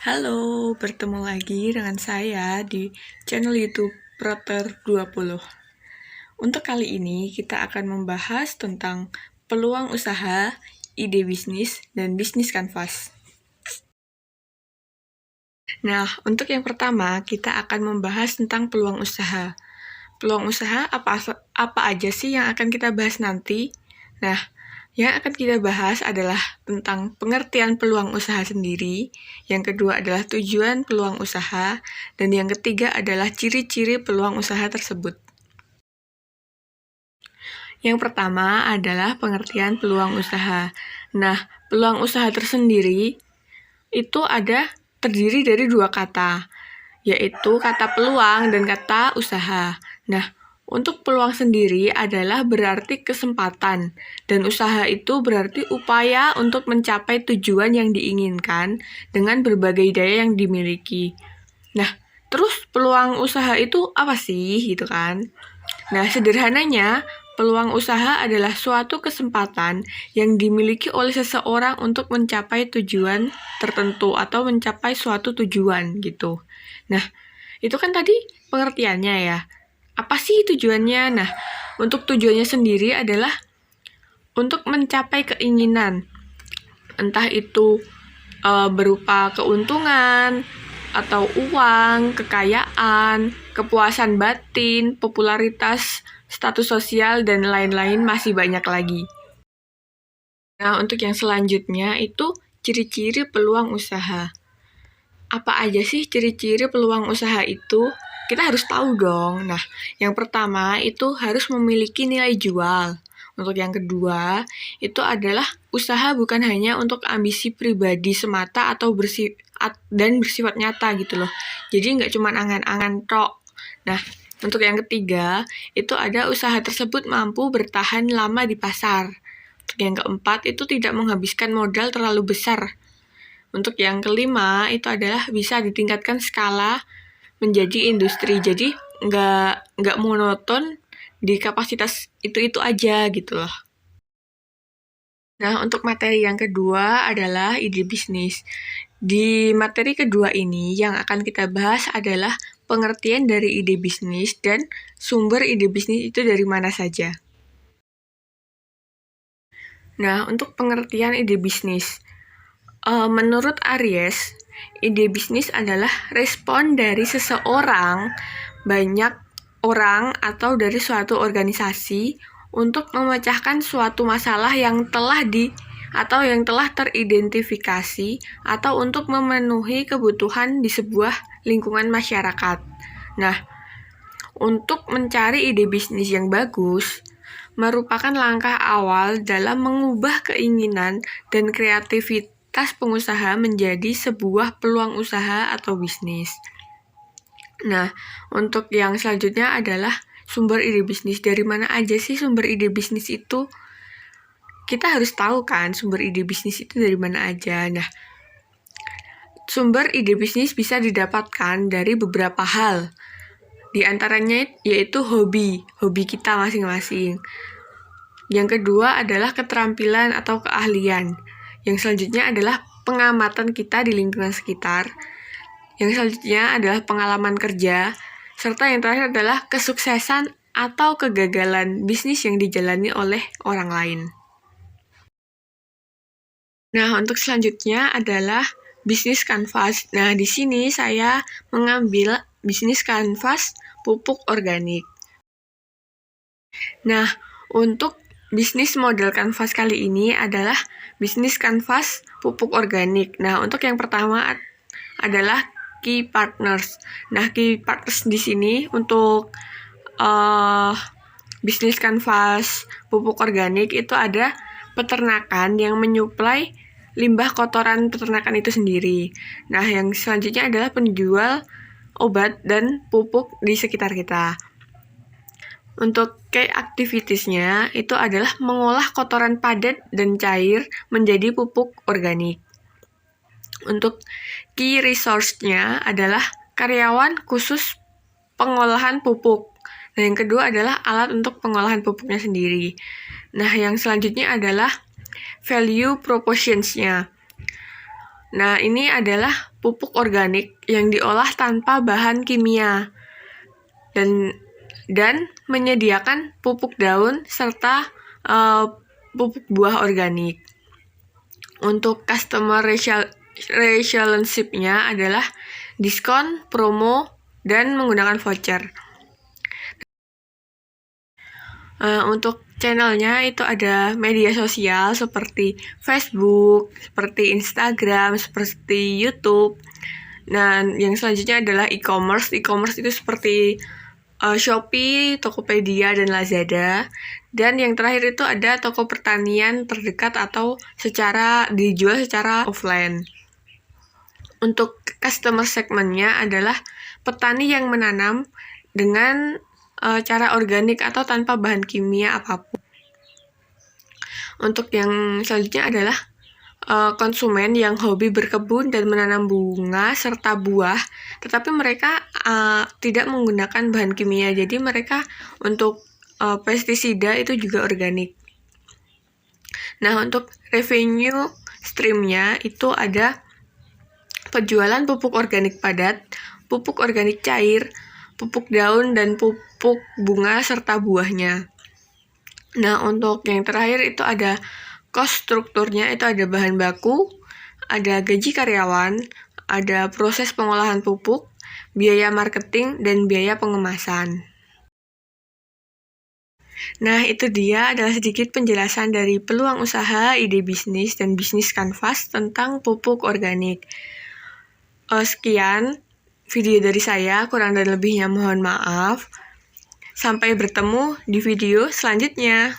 Halo, bertemu lagi dengan saya di channel YouTube Proter20. Untuk kali ini kita akan membahas tentang peluang usaha, ide bisnis, dan bisnis kanvas. Nah, untuk yang pertama kita akan membahas tentang peluang usaha. Peluang usaha apa aja sih yang akan kita bahas nanti? Nah, yang akan kita bahas adalah tentang pengertian peluang usaha sendiri, yang kedua adalah tujuan peluang usaha, dan yang ketiga adalah ciri-ciri peluang usaha tersebut. Yang pertama adalah pengertian peluang usaha. Nah, peluang usaha tersendiri itu terdiri dari dua kata, yaitu kata peluang dan kata usaha. Nah, untuk peluang sendiri adalah berarti kesempatan, dan usaha itu berarti upaya untuk mencapai tujuan yang diinginkan dengan berbagai daya yang dimiliki. Nah, terus peluang usaha itu apa sih, gitu kan? Nah, sederhananya, peluang usaha adalah suatu kesempatan yang dimiliki oleh seseorang untuk mencapai tujuan tertentu atau mencapai suatu tujuan, gitu. Nah, itu kan tadi pengertiannya ya. Apa sih tujuannya? Nah, untuk tujuannya sendiri adalah untuk mencapai keinginan. Entah itu berupa keuntungan, atau uang, kekayaan, kepuasan batin, popularitas, status sosial, dan lain-lain masih banyak lagi. Nah, untuk yang selanjutnya itu ciri-ciri peluang usaha. Apa aja sih ciri-ciri peluang usaha itu? Kita harus tahu dong. Nah, yang pertama itu harus memiliki nilai jual. Untuk yang kedua, itu adalah usaha bukan hanya untuk ambisi pribadi semata atau bersifat nyata gitu loh. Jadi nggak cuma angan-angan tok. Nah, untuk yang ketiga, itu ada usaha tersebut mampu bertahan lama di pasar. Untuk yang keempat, itu tidak menghabiskan modal terlalu besar. Untuk yang kelima, itu adalah bisa ditingkatkan skala menjadi industri. Jadi nggak monoton di kapasitas itu aja gitu loh. Nah, untuk materi yang kedua adalah ide bisnis. Di materi kedua ini yang akan kita bahas adalah pengertian dari ide bisnis dan sumber ide bisnis itu dari mana saja. Nah, untuk pengertian ide bisnis, menurut Aries, ide bisnis adalah respon dari seseorang, banyak orang, atau dari suatu organisasi untuk memecahkan suatu masalah yang telah teridentifikasi atau untuk memenuhi kebutuhan di sebuah lingkungan masyarakat. Nah, untuk mencari ide bisnis yang bagus merupakan langkah awal dalam mengubah keinginan dan kreativitas pengusaha menjadi sebuah peluang usaha atau bisnis. Nah, untuk yang selanjutnya adalah sumber ide bisnis. Dari mana aja sih sumber ide bisnis itu? Kita harus tahu kan sumber ide bisnis itu dari mana aja. Nah, sumber ide bisnis bisa didapatkan dari beberapa hal. Di antaranya yaitu hobi kita masing-masing. Yang kedua adalah keterampilan atau keahlian. Yang selanjutnya adalah pengamatan kita di lingkungan sekitar. Yang selanjutnya adalah pengalaman kerja. Serta yang terakhir adalah kesuksesan atau kegagalan bisnis yang dijalani oleh orang lain. Nah, untuk selanjutnya adalah bisnis kanvas. Nah, di sini saya mengambil bisnis kanvas pupuk organik. Nah, untuk bisnis model kanvas kali ini adalah bisnis kanvas pupuk organik. Nah, untuk yang pertama adalah key partners. Nah, key partners di sini untuk bisnis kanvas pupuk organik itu ada peternakan yang menyuplai limbah kotoran peternakan itu sendiri. Nah, yang selanjutnya adalah penjual obat dan pupuk di sekitar kita. Untuk key activitiesnya itu adalah mengolah kotoran padat dan cair menjadi pupuk organik. Untuk key resource-nya adalah karyawan khusus pengolahan pupuk. Nah, yang kedua adalah alat untuk pengolahan pupuknya sendiri. Nah, yang selanjutnya adalah value propositions-nya. Nah, ini adalah pupuk organik yang diolah tanpa bahan kimia dan menyediakan pupuk daun serta pupuk buah organik. Untuk customer relationship-nya adalah diskon, promo, dan menggunakan voucher. Untuk channelnya itu ada media sosial seperti Facebook, seperti Instagram, seperti YouTube. Nah, yang selanjutnya adalah e-commerce. E-commerce itu seperti Shopee, Tokopedia, dan Lazada. Dan yang terakhir itu ada toko pertanian terdekat atau dijual secara offline. Untuk customer segmentnya adalah petani yang menanam dengan cara organik atau tanpa bahan kimia apapun. Untuk yang selanjutnya adalah konsumen yang hobi berkebun dan menanam bunga serta buah, tetapi mereka tidak menggunakan bahan kimia, jadi mereka untuk pestisida itu juga organik. Nah, untuk revenue streamnya itu ada penjualan pupuk organik padat, pupuk organik cair, pupuk daun, dan pupuk bunga serta buahnya. Nah, untuk yang terakhir itu ada cost strukturnya, itu ada bahan baku, ada gaji karyawan, ada proses pengolahan pupuk, biaya marketing, dan biaya pengemasan. Nah, itu dia adalah sedikit penjelasan dari peluang usaha, ide bisnis, dan bisnis kanvas tentang pupuk organik. Sekian video dari saya, kurang dan lebihnya mohon maaf. Sampai bertemu di video selanjutnya.